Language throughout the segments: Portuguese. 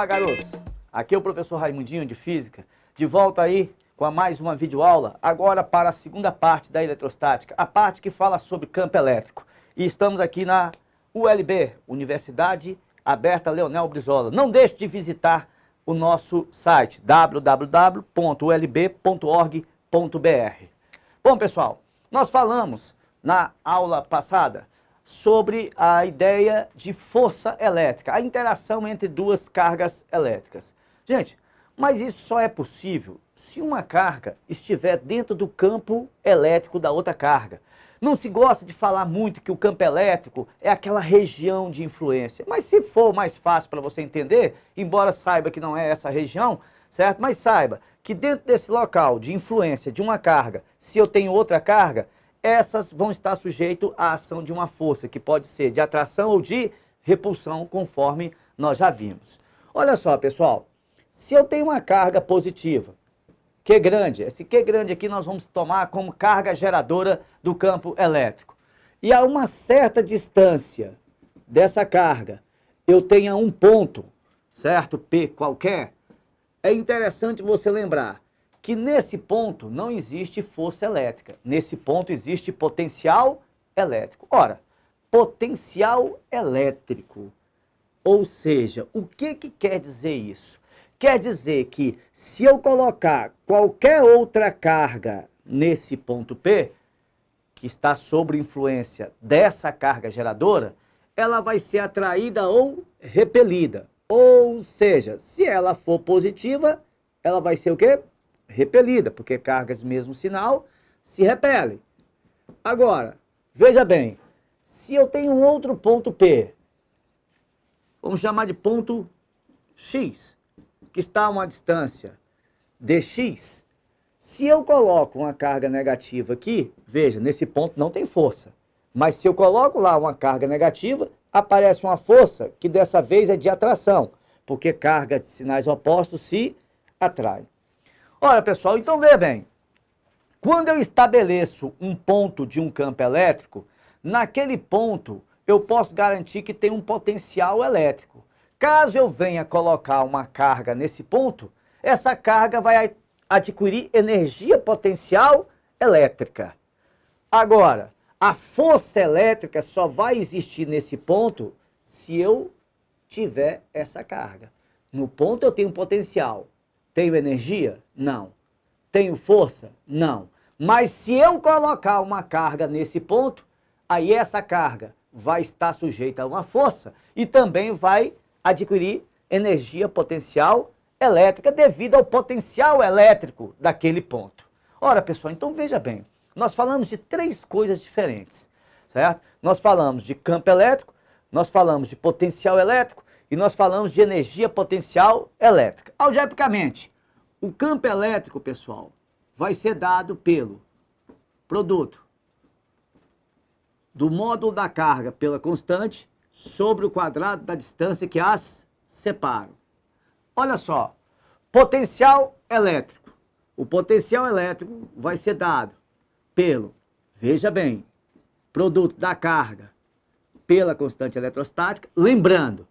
Olá, garotos! Aqui é o professor Raimundinho de Física, de volta aí com mais uma videoaula, agora para a segunda parte da eletrostática, a parte que fala sobre campo elétrico. E estamos aqui na ULB, Universidade Aberta Leonel Brizola. Não deixe de visitar o nosso site www.ulb.org.br. Bom, pessoal, nós falamos na aula passada sobre a ideia de força elétrica, a interação entre duas cargas elétricas. Gente, mas isso só é possível se uma carga estiver dentro do campo elétrico da outra carga. Não se gosta de falar muito que o campo elétrico é aquela região de influência, mas se for mais fácil para você entender, embora saiba que não é essa região, certo? Mas saiba que dentro desse local de influência de uma carga, se eu tenho outra carga, essas vão estar sujeitas à ação de uma força, que pode ser de atração ou de repulsão, conforme nós já vimos. Olha só, pessoal, se eu tenho uma carga positiva, Q grande, esse Q grande aqui nós vamos tomar como carga geradora do campo elétrico. E a uma certa distância dessa carga, eu tenho um ponto, certo? P qualquer, é interessante você lembrar que nesse ponto não existe força elétrica. Nesse ponto existe potencial elétrico. Ora, potencial elétrico, ou seja, o que quer dizer isso? Quer dizer que se eu colocar qualquer outra carga nesse ponto P, que está sob influência dessa carga geradora, ela vai ser atraída ou repelida. Ou seja, se ela for positiva, ela vai ser o quê? Repelida, porque cargas mesmo sinal se repelem. Agora, veja bem, se eu tenho um outro ponto P, vamos chamar de ponto X, que está a uma distância dx, se eu coloco uma carga negativa aqui, veja, nesse ponto não tem força, mas se eu coloco lá uma carga negativa, aparece uma força que dessa vez é de atração, porque cargas de sinais opostos se atraem. Olha, pessoal, então veja bem, quando eu estabeleço um ponto de um campo elétrico, naquele ponto eu posso garantir que tem um potencial elétrico. Caso eu venha colocar uma carga nesse ponto, essa carga vai adquirir energia potencial elétrica. Agora, a força elétrica só vai existir nesse ponto se eu tiver essa carga. No ponto eu tenho potencial. Tenho energia? Não. Tenho força? Não. Mas se eu colocar uma carga nesse ponto, aí essa carga vai estar sujeita a uma força e também vai adquirir energia potencial elétrica devido ao potencial elétrico daquele ponto. Ora, pessoal, então veja bem, nós falamos de três coisas diferentes, certo? Nós falamos de campo elétrico, nós falamos de potencial elétrico e nós falamos de energia potencial elétrica. Algebricamente, o campo elétrico, pessoal, vai ser dado pelo produto do módulo da carga pela constante sobre o quadrado da distância que as separa. Olha só, potencial elétrico. O potencial elétrico vai ser dado pelo, veja bem, produto da carga pela constante eletrostática. Lembrando,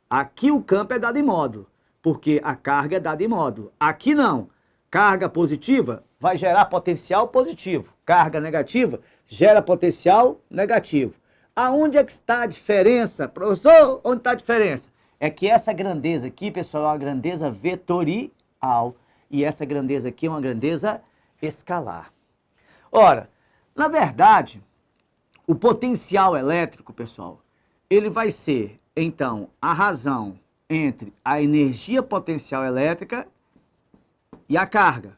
aqui o campo é dado em módulo, porque a carga é dada em módulo. Aqui não. Carga positiva vai gerar potencial positivo. Carga negativa gera potencial negativo. Aonde é que está a diferença? Professor, onde está a diferença? É que essa grandeza aqui, pessoal, é uma grandeza vetorial. E essa grandeza aqui é uma grandeza escalar. Ora, na verdade, o potencial elétrico, pessoal, ele vai ser, então, a razão entre a energia potencial elétrica e a carga.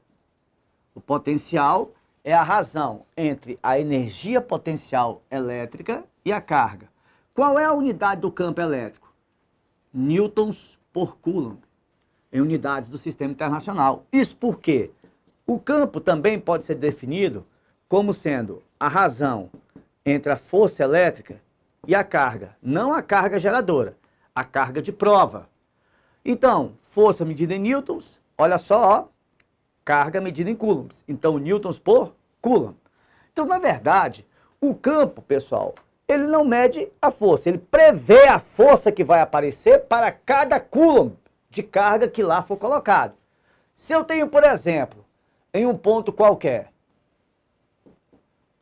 O potencial é a razão entre a energia potencial elétrica e a carga. Qual é a unidade do campo elétrico? Newtons por Coulomb, em unidades do Sistema Internacional. Isso porque o campo também pode ser definido como sendo a razão entre a força elétrica e a carga. Não a carga geradora, a carga de prova. Então, força medida em newtons, olha só, ó, carga medida em coulombs. Então, newtons por coulomb. Então, na verdade, o campo, pessoal, ele não mede a força, ele prevê a força que vai aparecer para cada coulomb de carga que lá for colocado. Se eu tenho, por exemplo, em um ponto qualquer,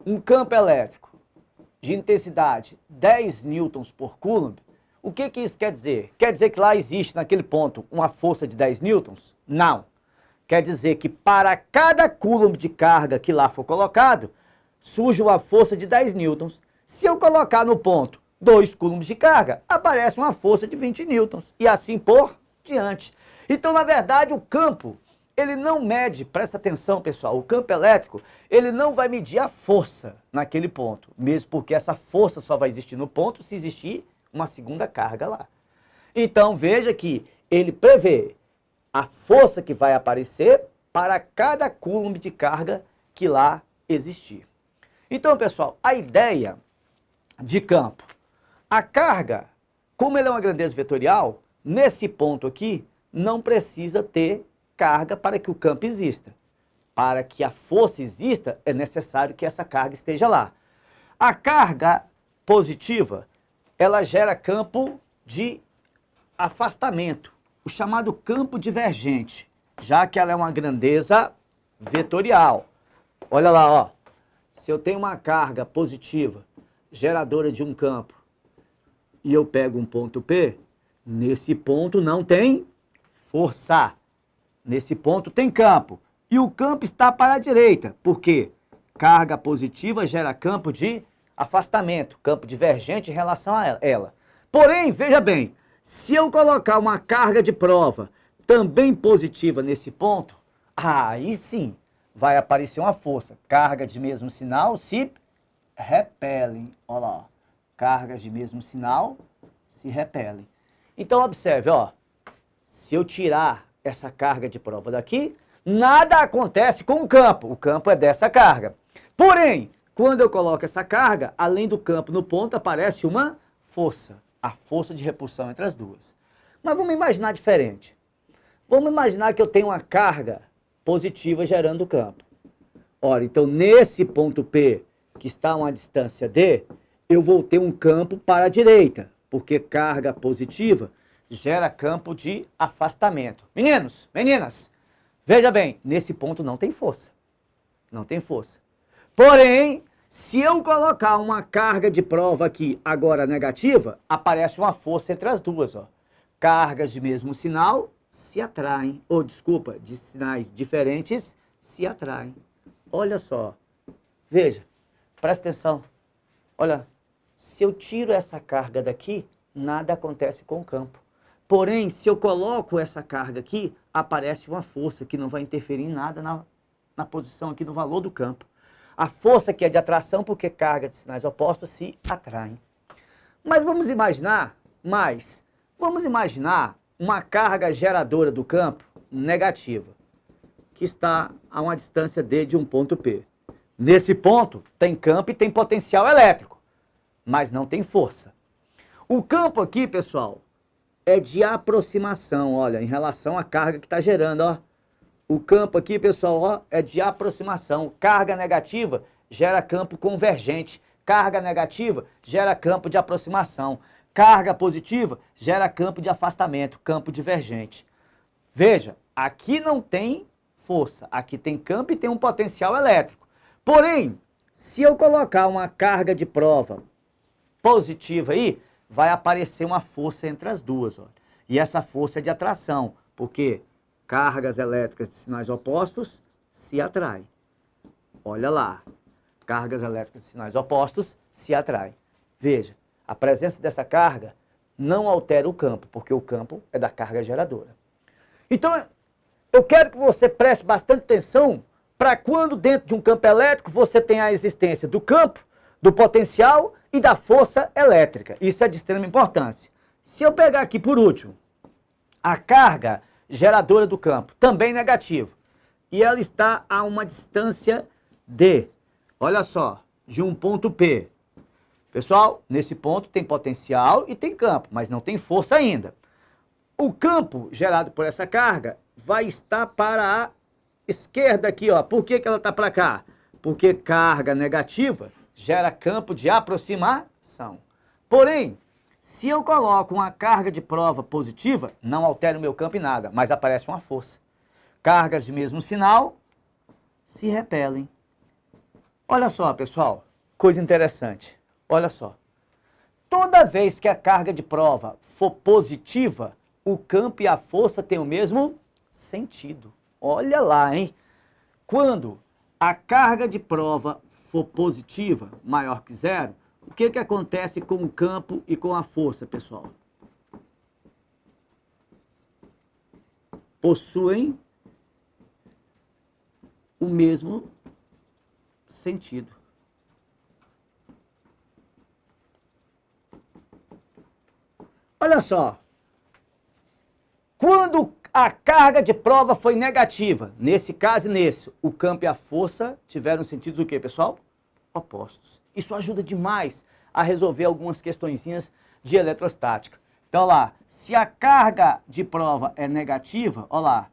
um campo elétrico de intensidade 10 newtons por coulomb, o que isso quer dizer? Quer dizer que lá existe naquele ponto uma força de 10 newtons? Não. Quer dizer que para cada coulomb de carga que lá for colocado, surge uma força de 10 newtons. Se eu colocar no ponto 2 coulombs de carga, aparece uma força de 20 newtons. E assim por diante. Então, na verdade, o campo, ele não mede, presta atenção pessoal, o campo elétrico, ele não vai medir a força naquele ponto. Mesmo porque essa força só vai existir no ponto se existir uma segunda carga lá. Então, veja que ele prevê a força que vai aparecer para cada coulomb de carga que lá existir. Então, pessoal, a ideia de campo. A carga, como ele é uma grandeza vetorial, nesse ponto aqui, não precisa ter carga para que o campo exista. Para que a força exista, é necessário que essa carga esteja lá. A carga positiva, ela gera campo de afastamento, o chamado campo divergente, já que ela é uma grandeza vetorial. Olha lá, ó. Se eu tenho uma carga positiva, geradora de um campo, e eu pego um ponto P, nesse ponto não tem força. Nesse ponto tem campo. E o campo está para a direita. Por quê? Carga positiva gera campo de afastamento, campo divergente em relação a ela. Porém, veja bem, se eu colocar uma carga de prova também positiva nesse ponto, aí sim vai aparecer uma força. Carga de mesmo sinal se repelem. Olha lá, cargas de mesmo sinal se repelem. Então, observe, ó, se eu tirar essa carga de prova daqui, nada acontece com o campo é dessa carga. Porém, quando eu coloco essa carga, além do campo no ponto, aparece uma força, a força de repulsão entre as duas. Mas vamos imaginar diferente. Vamos imaginar que eu tenho uma carga positiva gerando campo. Ora, então nesse ponto P, que está a uma distância D, eu vou ter um campo para a direita, porque carga positiva gera campo de afastamento. Meninos, meninas, veja bem, nesse ponto não tem força. Não tem força. Porém, se eu colocar uma carga de prova aqui agora negativa, aparece uma força entre as duas, ó. Cargas de mesmo sinal se atraem, ou desculpa, de sinais diferentes se atraem. Olha só, veja, presta atenção. Olha, se eu tiro essa carga daqui, nada acontece com o campo. Porém, se eu coloco essa carga aqui, aparece uma força que não vai interferir em nada na posição aqui, no valor do campo. A força que é de atração, porque carga de sinais opostos se atraem. Mas vamos imaginar uma carga geradora do campo negativa, que está a uma distância D de um ponto P. Nesse ponto, tem campo e tem potencial elétrico, mas não tem força. O campo aqui, pessoal, é de aproximação, olha, em relação à carga que está gerando, ó. O campo aqui, pessoal, ó, é de aproximação. Carga negativa gera campo convergente. Carga negativa gera campo de aproximação. Carga positiva gera campo de afastamento, campo divergente. Veja, aqui não tem força, aqui tem campo e tem um potencial elétrico. Porém, se eu colocar uma carga de prova positiva aí, vai aparecer uma força entre as duas, ó. E essa força é de atração, porque cargas elétricas de sinais opostos se atraem. Olha lá, cargas elétricas de sinais opostos se atraem. Veja, a presença dessa carga não altera o campo, porque o campo é da carga geradora. Então, eu quero que você preste bastante atenção para quando dentro de um campo elétrico você tem a existência do campo, do potencial e da força elétrica. Isso é de extrema importância. Se eu pegar aqui por último, a carga geradora do campo, também negativo, e ela está a uma distância D, olha só, de um ponto P. Pessoal, nesse ponto tem potencial e tem campo, mas não tem força ainda. O campo gerado por essa carga vai estar para a esquerda aqui, ó. Por que ela está para cá? Porque carga negativa gera campo de aproximação. Porém, Se eu coloco uma carga de prova positiva, não altera o meu campo em nada, mas aparece uma força. Cargas de mesmo sinal se repelem. Olha só, pessoal, coisa interessante. Olha só. Toda vez que a carga de prova for positiva, o campo e a força têm o mesmo sentido. Olha lá, hein? Quando a carga de prova for positiva, maior que zero, o que acontece com o campo e com a força, pessoal? Possuem o mesmo sentido. Olha só. Quando a carga de prova foi negativa, nesse caso e nesse, o campo e a força tiveram sentidos o quê, pessoal? Opostos. Isso ajuda demais a resolver algumas questõezinhas de eletrostática. Então, lá, se a carga de prova é negativa, olha lá,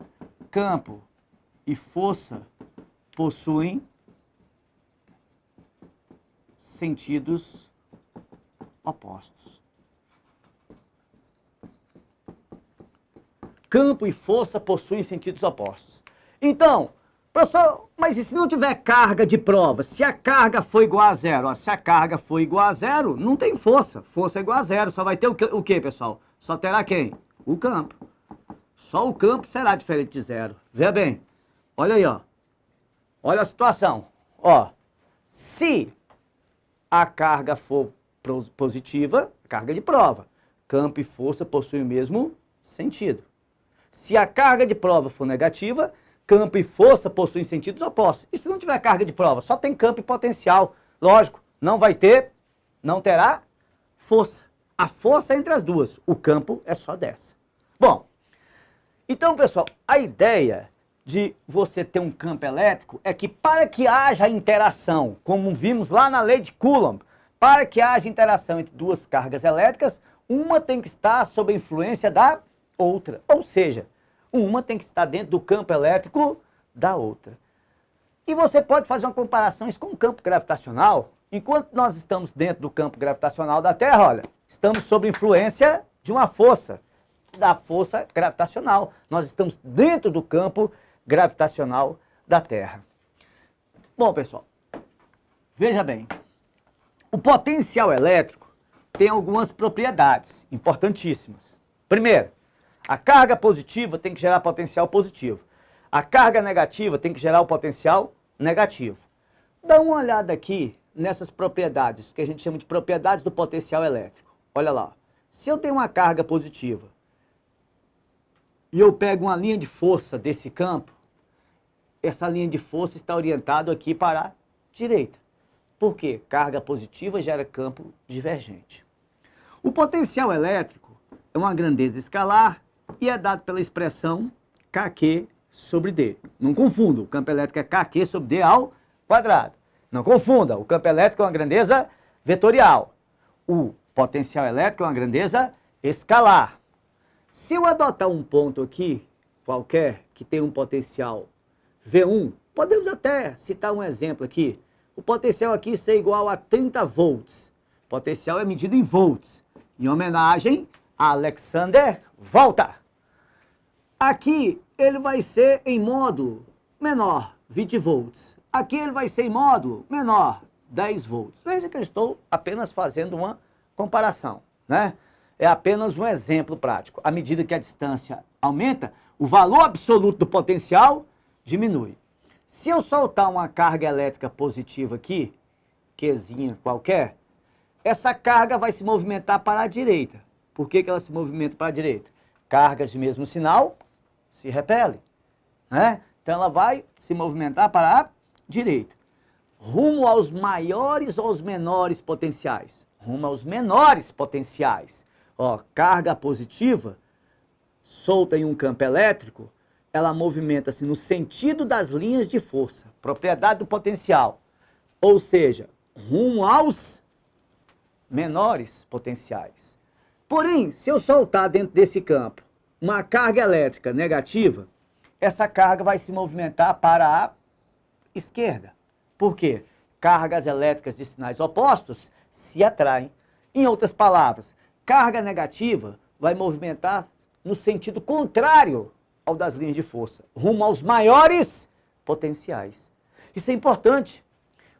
campo e força possuem sentidos opostos. Campo e força possuem sentidos opostos. Então, professor, mas e se não tiver carga de prova? Se a carga for igual a zero? Ó, se a carga for igual a zero, não tem força. Força é igual a zero. Só vai ter o quê, pessoal? Só terá quem? O campo. Só o campo será diferente de zero. Veja bem. Olha aí, ó. Olha a situação. Ó, se a carga for positiva, carga de prova, campo e força possuem o mesmo sentido. Se a carga de prova for negativa, campo e força possuem sentidos opostos. E se não tiver carga de prova, só tem campo e potencial. Lógico, não terá força. A força é entre as duas, o campo é só dessa. Bom, então, pessoal, a ideia de você ter um campo elétrico é que para que haja interação, como vimos lá na lei de Coulomb, para que haja interação entre duas cargas elétricas, uma tem que estar sob a influência da outra. Ou seja, uma tem que estar dentro do campo elétrico da outra. E você pode fazer uma comparação isso com o campo gravitacional. Enquanto nós estamos dentro do campo gravitacional da Terra, olha, estamos sob influência de uma força, da força gravitacional. Nós estamos dentro do campo gravitacional da Terra. Bom, pessoal, veja bem, o potencial elétrico tem algumas propriedades importantíssimas. Primeiro, a carga positiva tem que gerar potencial positivo. A carga negativa tem que gerar o potencial negativo. Dá uma olhada aqui nessas propriedades, que a gente chama de propriedades do potencial elétrico. Olha lá. Se eu tenho uma carga positiva e eu pego uma linha de força desse campo, essa linha de força está orientada aqui para a direita. Por quê? Carga positiva gera campo divergente. O potencial elétrico é uma grandeza escalar e é dado pela expressão kq sobre d. Não confunda, o campo elétrico é kq sobre d ao quadrado. Não confunda, o campo elétrico é uma grandeza vetorial. O potencial elétrico é uma grandeza escalar. Se eu adotar um ponto aqui, qualquer, que tem um potencial V1, podemos até citar um exemplo aqui. O potencial aqui ser igual a 30 volts. O potencial é medido em volts, em homenagem a Alexander Volta. Aqui ele vai ser em módulo menor, 20 volts. Aqui ele vai ser em módulo menor, 10 volts. Veja que eu estou apenas fazendo uma comparação, né? É apenas um exemplo prático. À medida que a distância aumenta, o valor absoluto do potencial diminui. Se eu soltar uma carga elétrica positiva aqui, Qzinha qualquer, essa carga vai se movimentar para a direita. Por que ela se movimenta para a direita? Cargas de mesmo sinal se repelem, né? Então ela vai se movimentar para a direita. Rumo aos maiores ou aos menores potenciais? Rumo aos menores potenciais. Ó, carga positiva, solta em um campo elétrico, ela movimenta-se no sentido das linhas de força, propriedade do potencial. Ou seja, rumo aos menores potenciais. Porém, se eu soltar dentro desse campo uma carga elétrica negativa, essa carga vai se movimentar para a esquerda. Por quê? Cargas elétricas de sinais opostos se atraem. Em outras palavras, Carga negativa vai movimentar no sentido contrário ao das linhas de força, rumo aos maiores potenciais. Isso é importante,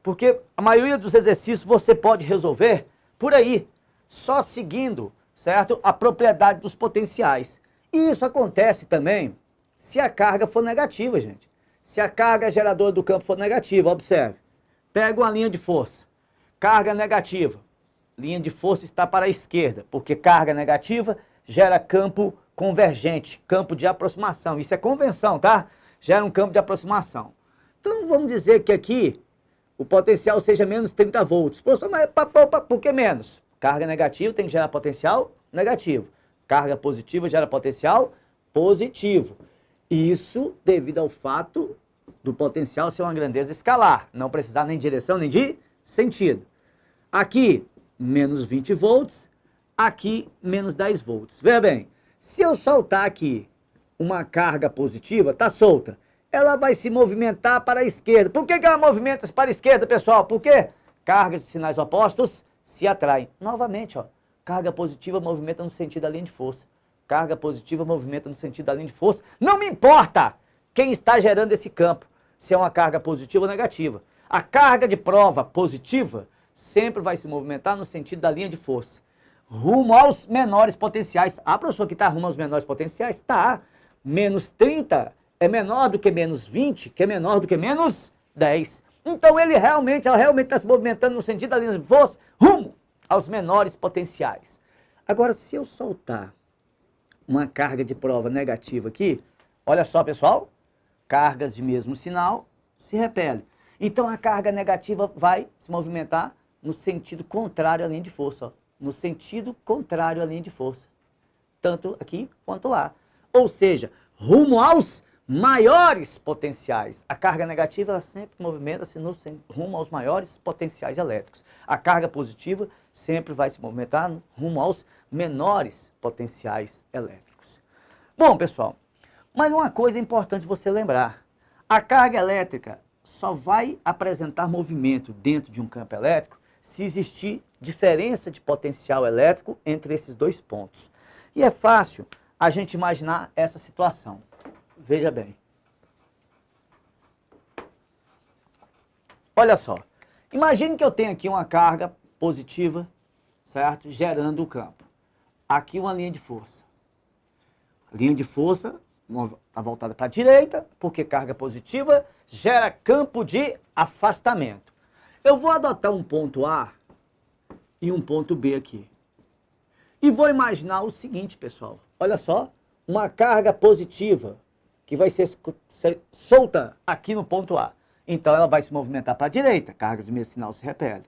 porque a maioria dos exercícios você pode resolver por aí, só seguindo, certo, a propriedade dos potenciais. E isso acontece também se a carga for negativa, gente. Se a carga geradora do campo for negativa, observe. Pega uma linha de força, carga negativa. Linha de força está para a esquerda, porque carga negativa gera campo convergente, campo de aproximação. Isso é convenção, tá? Gera um campo de aproximação. Então vamos dizer que aqui o potencial seja menos 30 volts. Professor, mas por que menos? Carga negativa tem que gerar potencial negativo. Carga positiva gera potencial positivo. Isso devido ao fato do potencial ser uma grandeza escalar, não precisar nem de direção nem de sentido. Aqui, menos 20 volts, aqui, menos 10 volts. Veja bem, se eu soltar aqui uma carga positiva, tá solta, ela vai se movimentar para a esquerda. Por que ela movimenta-se para a esquerda, pessoal? Porque cargas de sinais opostos se atraem. Novamente, ó, carga positiva movimenta no sentido da linha de força. Carga positiva movimenta no sentido da linha de força. Não me importa quem está gerando esse campo, se é uma carga positiva ou negativa. A carga de prova positiva sempre vai se movimentar no sentido da linha de força, rumo aos menores potenciais. Ah, professor, que está rumo aos menores potenciais? Tá. Menos 30 é menor do que menos 20, que é menor do que menos 10. Então ela realmente está se movimentando no sentido da linha de força, rumo aos menores potenciais. Agora, se eu soltar uma carga de prova negativa aqui, olha só, pessoal, cargas de mesmo sinal se repelem. Então a carga negativa vai se movimentar no sentido contrário à linha de força, ó. No sentido contrário à linha de força, tanto aqui quanto lá. Ou seja, rumo aos maiores potenciais. A carga negativa ela sempre movimenta-se rumo aos maiores potenciais elétricos. A carga positiva sempre vai se movimentar rumo aos menores potenciais elétricos. Bom, pessoal, mas uma coisa é importante você lembrar. A carga elétrica só vai apresentar movimento dentro de um campo elétrico se existir diferença de potencial elétrico entre esses dois pontos. E é fácil a gente imaginar essa situação. Veja bem. Olha só. Imagine que eu tenho aqui uma carga positiva, certo? Gerando o campo. Aqui uma linha de força. A linha de força está voltada para a direita, porque carga positiva gera campo de afastamento. Eu vou adotar um ponto A e um ponto B aqui. E vou imaginar o seguinte, pessoal. Olha só, uma carga positiva que vai ser solta aqui no ponto A. Então ela vai se movimentar para a direita, cargas de mesmo sinal se repelem.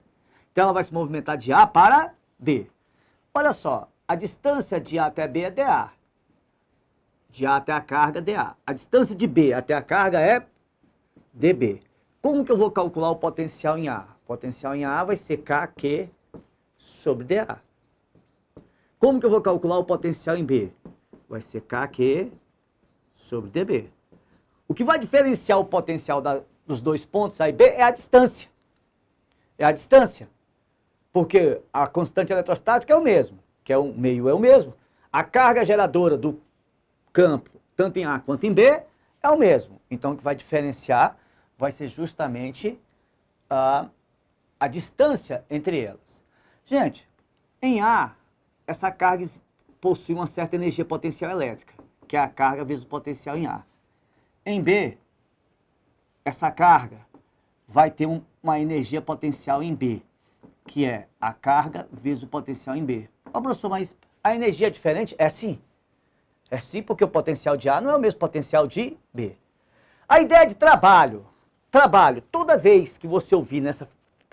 Então ela vai se movimentar de A para B. Olha só, a distância de A até B é dA. De A até a carga, dA. A distância de B até a carga é dB. Como que eu vou calcular o potencial em A? O potencial em A vai ser KQ sobre dA. Como que eu vou calcular o potencial em B? Vai ser KQ sobre dB. O que vai diferenciar o potencial dos dois pontos A e B é a distância. É a distância. Porque a constante eletrostática é o mesmo, que é o meio é o mesmo. A carga geradora do campo, tanto em A quanto em B, é o mesmo. Então o que vai diferenciar vai ser justamente a distância entre elas. Gente, em A, essa carga possui uma certa energia potencial elétrica, que é a carga vezes o potencial em A. Em B, essa carga vai ter uma energia potencial em B, que é a carga vezes o potencial em B. Ó, professor, mas a energia é diferente? É sim. É sim, porque o potencial de A não é o mesmo potencial de B. A ideia de trabalho. Trabalho, toda vez que você ouvir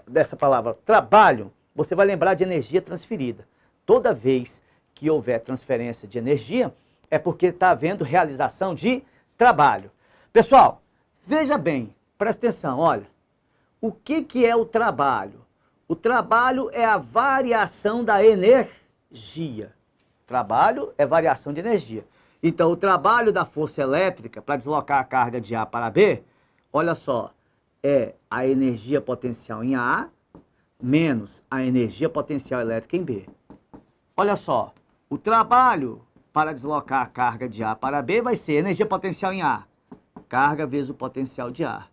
dessa palavra trabalho, você vai lembrar de energia transferida. Toda vez que houver transferência de energia, é porque está havendo realização de trabalho. Pessoal, veja bem, presta atenção, olha. O que é o trabalho? O trabalho é a variação da energia. Trabalho é variação de energia. Então, o trabalho da força elétrica para deslocar a carga de A para B, olha só, é a energia potencial em A menos a energia potencial elétrica em B. olha só, o trabalho para deslocar a carga de A para B vai ser energia potencial em A, carga vezes o potencial de A,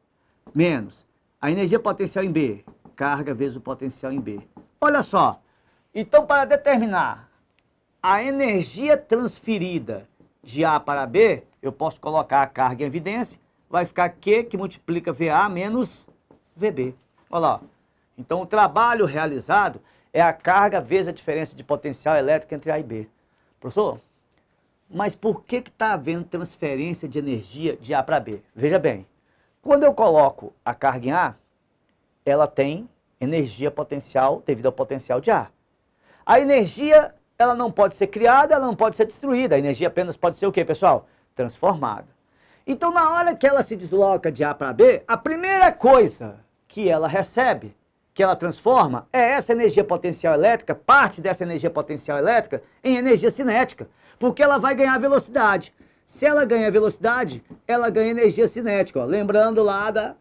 menos a energia potencial em B, carga vezes o potencial em B. Olha só, então para determinar a energia transferida de A para B, eu posso colocar a carga em evidência, vai ficar Q que multiplica VA menos VB. Olha lá, então o trabalho realizado é a carga vezes a diferença de potencial elétrico entre A e B. Professor, mas por que está havendo transferência de energia de A para B? Veja bem, quando eu coloco a carga em A, ela tem energia potencial devido ao potencial de A. A energia, ela não pode ser criada, ela não pode ser destruída. A energia apenas pode ser o quê, pessoal? Transformada. Então, na hora que ela se desloca de A para B, a primeira coisa que ela recebe, que ela transforma, é essa energia potencial elétrica, parte dessa energia potencial elétrica, em energia cinética, porque ela vai ganhar velocidade. Se ela ganha velocidade, ela ganha energia cinética. Ó. Lembrando lá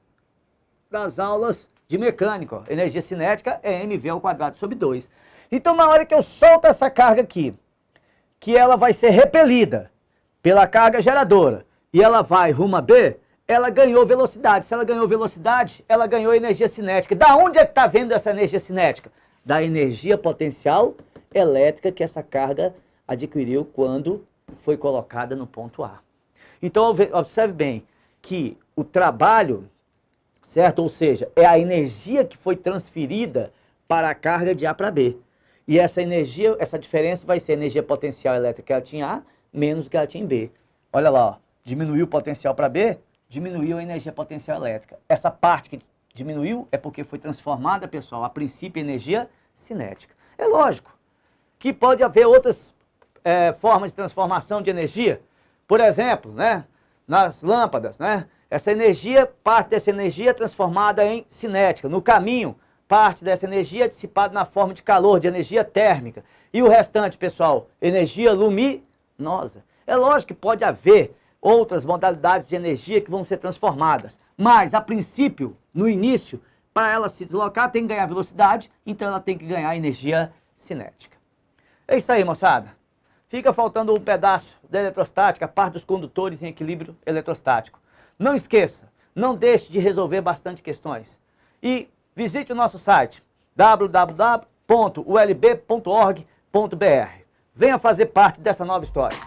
das aulas de mecânica, ó. Energia cinética é mv²/2. Então, na hora que eu solto essa carga aqui, que ela vai ser repelida pela carga geradora, e ela vai rumo a B, ela ganhou velocidade. Se ela ganhou velocidade, ela ganhou energia cinética. Da onde é que está vendo essa energia cinética? Da energia potencial elétrica que essa carga adquiriu quando foi colocada no ponto A. Então, observe bem que o trabalho, certo? Ou seja, é a energia que foi transferida para a carga de A para B. E essa energia, essa diferença vai ser a energia potencial elétrica que ela tinha em A, menos do que ela tinha em B. Olha lá, ó, diminuiu o potencial para B, diminuiu a energia potencial elétrica. Essa parte que diminuiu é porque foi transformada, pessoal, a princípio em energia cinética. É lógico que pode haver outras formas de transformação de energia. Por exemplo, né, nas lâmpadas, né, essa energia, parte dessa energia é transformada em cinética. No caminho, parte dessa energia é dissipada na forma de calor, de energia térmica. E o restante, pessoal, energia luminosa. É lógico que pode haver outras modalidades de energia que vão ser transformadas. Mas, a princípio, no início, para ela se deslocar, tem que ganhar velocidade, então ela tem que ganhar energia cinética. É isso aí, moçada. Fica faltando um pedaço da eletrostática, a parte dos condutores em equilíbrio eletrostático. Não esqueça, não deixe de resolver bastante questões. E visite o nosso site www.ulb.org.br. Venha fazer parte dessa nova história.